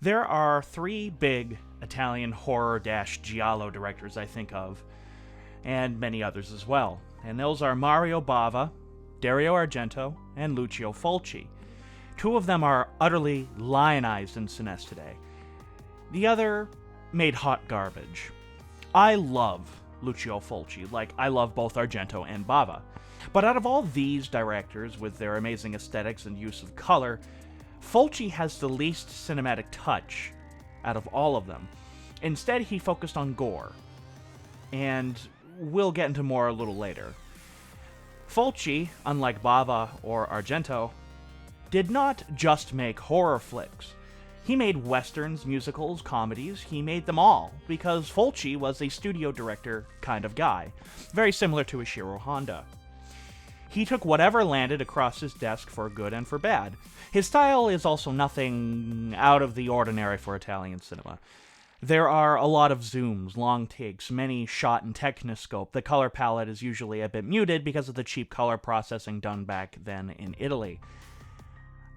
There are three big Italian horror-giallo directors I think of, and many others as well. And those are Mario Bava, Dario Argento, and Lucio Fulci. Two of them are utterly lionized in cines today. The other made hot garbage. I love Lucio Fulci, like I love both Argento and Bava. But out of all these directors, with their amazing aesthetics and use of color, Fulci has the least cinematic touch out of all of them. Instead, he focused on gore, and we'll get into more a little later. Fulci, unlike Bava or Argento, did not just make horror flicks. He made westerns, musicals, comedies. He made them all, because Fulci was a studio director kind of guy, very similar to Ishiro Honda. He took whatever landed across his desk for good and for bad. His style is also nothing out of the ordinary for Italian cinema. There are a lot of zooms, long takes, many shot in Techniscope. The color palette is usually a bit muted because of the cheap color processing done back then in Italy.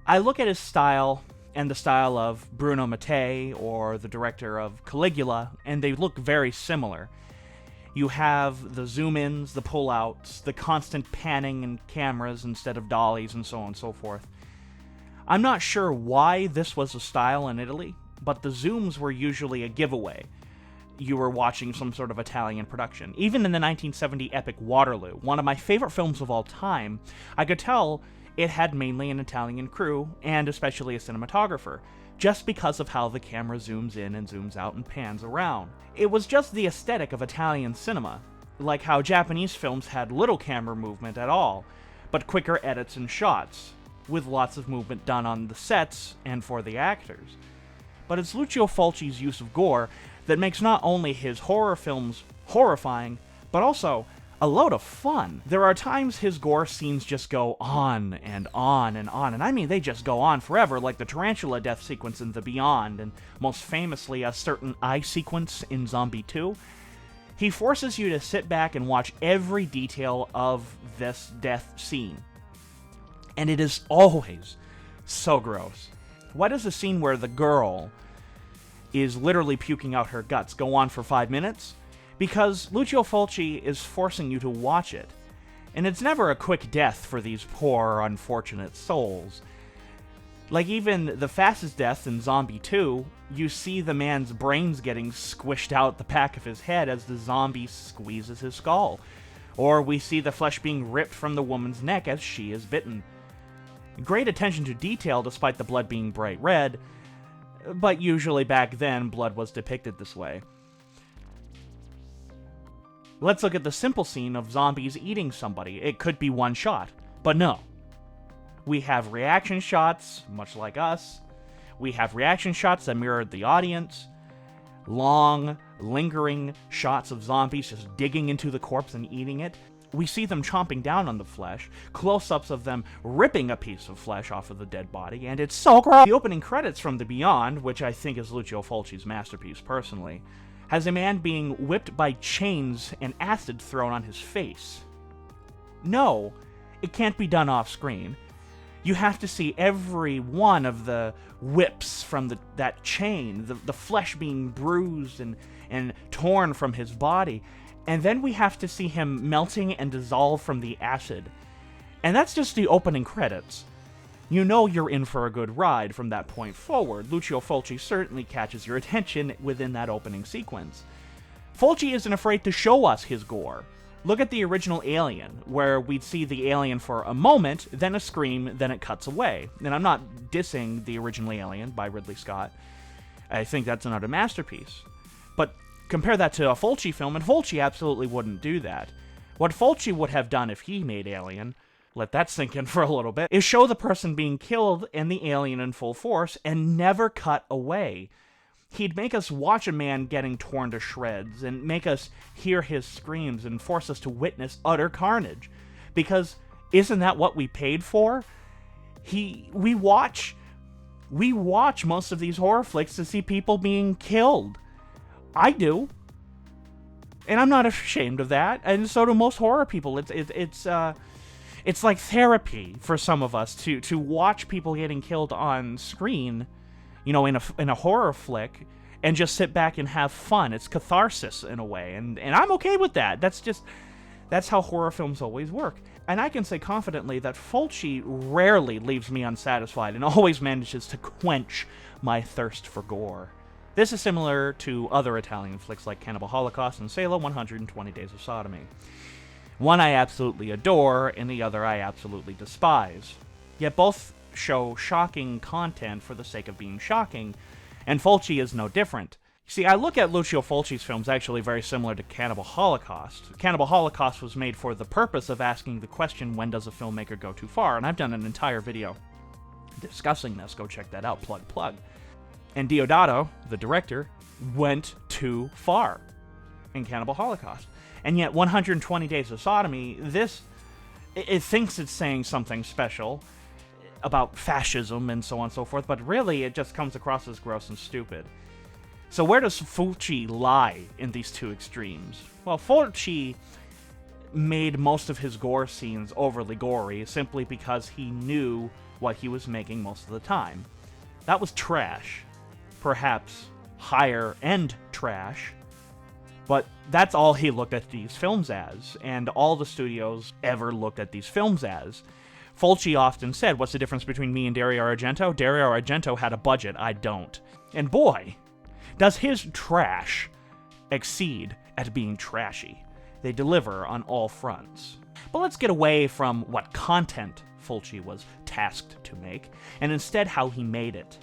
I look at his style and the style of Bruno Mattei or the director of Caligula, and they look very similar. You have the zoom-ins, the pull-outs, the constant panning and cameras instead of dollies, and so on and so forth. I'm not sure why this was a style in Italy, but the zooms were usually a giveaway. You were watching some sort of Italian production. Even in the 1970 epic Waterloo, one of my favorite films of all time, I could tell it had mainly an Italian crew, and especially a cinematographer, just because of how the camera zooms in and zooms out and pans around. It was just the aesthetic of Italian cinema, like how Japanese films had little camera movement at all, but quicker edits and shots, with lots of movement done on the sets and for the actors. But it's Lucio Fulci's use of gore that makes not only his horror films horrifying, but also a load of fun. There are times his gore scenes just go on and on and on, and I mean they just go on forever, like the tarantula death sequence in The Beyond, and most famously a certain eye sequence in Zombie 2. He forces you to sit back and watch every detail of this death scene. And it is always so gross. Why does the scene where the girl is literally puking out her guts go on for 5 minutes? Because Lucio Fulci is forcing you to watch it. And it's never a quick death for these poor, unfortunate souls. Like even the fastest death in Zombie 2, you see the man's brains getting squished out the back of his head as the zombie squeezes his skull. Or we see the flesh being ripped from the woman's neck as she is bitten. Great attention to detail despite the blood being bright red, but usually back then blood was depicted this way. Let's look at the simple scene of zombies eating somebody. It could be one shot, but no. We have reaction shots, much like us. We have reaction shots that mirrored the audience. Long, lingering shots of zombies just digging into the corpse and eating it. We see them chomping down on the flesh, close-ups of them ripping a piece of flesh off of the dead body, and it's so gross! The opening credits from The Beyond, which I think is Lucio Fulci's masterpiece personally, has a man being whipped by chains and acid thrown on his face. No, it can't be done off-screen. You have to see every one of the whips from that chain, the flesh being bruised and torn from his body, and then we have to see him melting and dissolve from the acid. And that's just the opening credits. You know you're in for a good ride from that point forward. Lucio Fulci certainly catches your attention within that opening sequence. Fulci isn't afraid to show us his gore. Look at the original Alien, where we'd see the alien for a moment, then a scream, then it cuts away. And I'm not dissing the original Alien by Ridley Scott. I think that's another masterpiece. But compare that to a Fulci film, and Fulci absolutely wouldn't do that. What Fulci would have done if he made Alien, let that sink in for a little bit, is show the person being killed and the alien in full force and never cut away. He'd make us watch a man getting torn to shreds and make us hear his screams and force us to witness utter carnage. Because isn't that what we paid for? We watch most of these horror flicks to see people being killed. I do. And I'm not ashamed of that, and so do most horror people. It's like therapy for some of us to watch people getting killed on screen, in a horror flick, and just sit back and have fun. It's catharsis in a way, and I'm okay with that. That's how horror films always work. And I can say confidently that Fulci rarely leaves me unsatisfied and always manages to quench my thirst for gore. This is similar to other Italian flicks like Cannibal Holocaust and Salo 120 Days of Sodomy. One I absolutely adore, and the other I absolutely despise. Yet both show shocking content for the sake of being shocking, and Fulci is no different. See, I look at Lucio Fulci's films actually very similar to Cannibal Holocaust. Cannibal Holocaust was made for the purpose of asking the question, when does a filmmaker go too far? And I've done an entire video discussing this. Go check that out, plug. And Deodato, the director, went too far in Cannibal Holocaust. And yet 120 Days of Sodomy, it thinks it's saying something special about fascism and so on and so forth, but really it just comes across as gross and stupid. So where does Fulci lie in these two extremes? Well, Fulci made most of his gore scenes overly gory simply because he knew what he was making most of the time. That was trash. Perhaps higher-end trash. But that's all he looked at these films as, and all the studios ever looked at these films as. Fulci often said, what's the difference between me and Dario Argento? Dario Argento had a budget, I don't. And boy, does his trash exceed at being trashy. They deliver on all fronts. But let's get away from what content Fulci was tasked to make, and instead how he made it.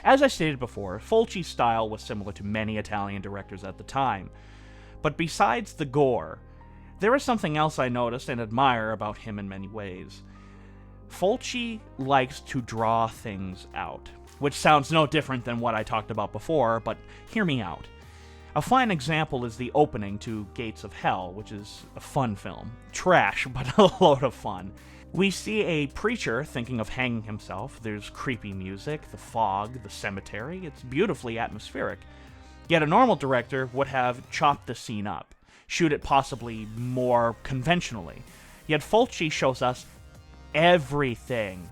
As I stated before, Fulci's style was similar to many Italian directors at the time. But besides the gore, there is something else I noticed and admire about him in many ways. Fulci likes to draw things out, which sounds no different than what I talked about before, but hear me out. A fine example is the opening to Gates of Hell, which is a fun film. Trash, but a load of fun. We see a preacher thinking of hanging himself. There's creepy music, the fog, the cemetery. It's beautifully atmospheric. Yet a normal director would have chopped the scene up, shoot it possibly more conventionally. Yet Fulci shows us everything.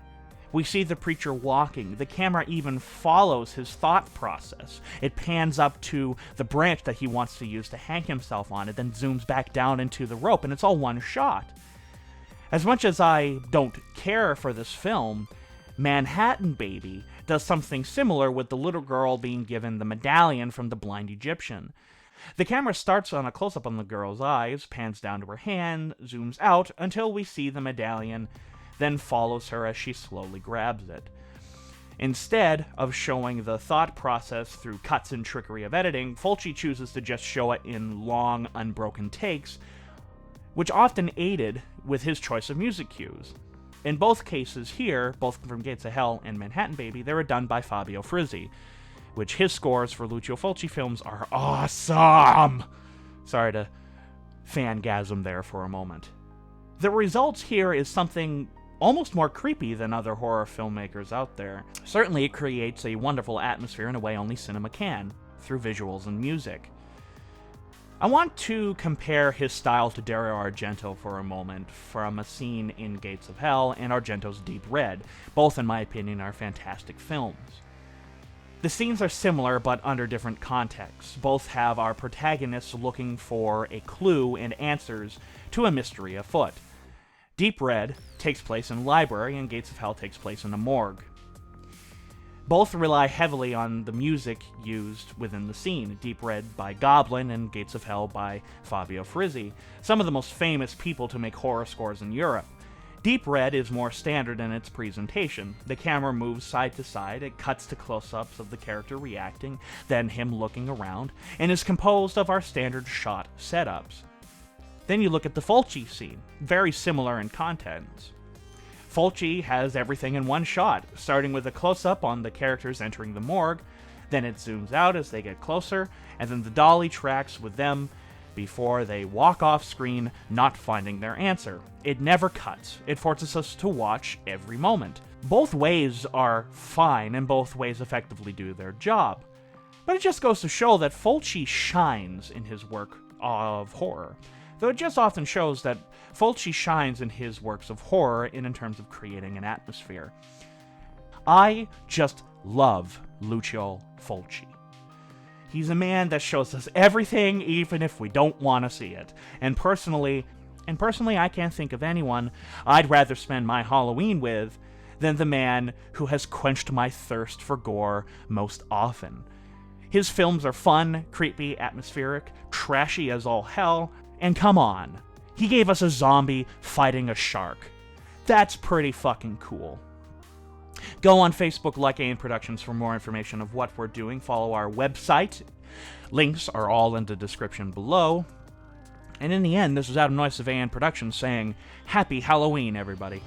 We see the preacher walking. The camera even follows his thought process. It pans up to the branch that he wants to use to hang himself on. It then zooms back down into the rope, and it's all one shot. As much as I don't care for this film, Manhattan Baby does something similar with the little girl being given the medallion from the blind Egyptian. The camera starts on a close-up on the girl's eyes, pans down to her hand, zooms out until we see the medallion, then follows her as she slowly grabs it. Instead of showing the thought process through cuts and trickery of editing, Fulci chooses to just show it in long, unbroken takes, which often aided with his choice of music cues. In both cases here, both from Gates of Hell and Manhattan Baby, they were done by Fabio Frizzi, which his scores for Lucio Fulci films are awesome! Sorry to fangasm there for a moment. The result here is something almost more creepy than other horror filmmakers out there. Certainly it creates a wonderful atmosphere in a way only cinema can, through visuals and music. I want to compare his style to Dario Argento for a moment from a scene in Gates of Hell and Argento's Deep Red. Both, in my opinion, are fantastic films. The scenes are similar but under different contexts. Both have our protagonists looking for a clue and answers to a mystery afoot. Deep Red takes place in a library and Gates of Hell takes place in a morgue. Both rely heavily on the music used within the scene, Deep Red by Goblin and Gates of Hell by Fabio Frizzi, some of the most famous people to make horror scores in Europe. Deep Red is more standard in its presentation. The camera moves side to side, it cuts to close-ups of the character reacting, then him looking around, and is composed of our standard shot setups. Then you look at the Fulci scene, very similar in contents. Fulci has everything in one shot, starting with a close-up on the characters entering the morgue, then it zooms out as they get closer, and then the dolly tracks with them before they walk off screen, not finding their answer. It never cuts. It forces us to watch every moment. Both ways are fine, and both ways effectively do their job. But it just goes to show that Fulci shines in his work of horror. Though it just often shows that Fulci shines in his works of horror in terms of creating an atmosphere. I just love Lucio Fulci. He's a man that shows us everything, even if we don't want to see it. And personally, I can't think of anyone I'd rather spend my Halloween with than the man who has quenched my thirst for gore most often. His films are fun, creepy, atmospheric, trashy as all hell, and come on, he gave us a zombie fighting a shark. That's pretty fucking cool. Go on Facebook, like AN Productions, for more information of what we're doing. Follow our website. Links are all in the description below. And in the end, this is Adam Noyce of AN Productions saying, Happy Halloween, everybody.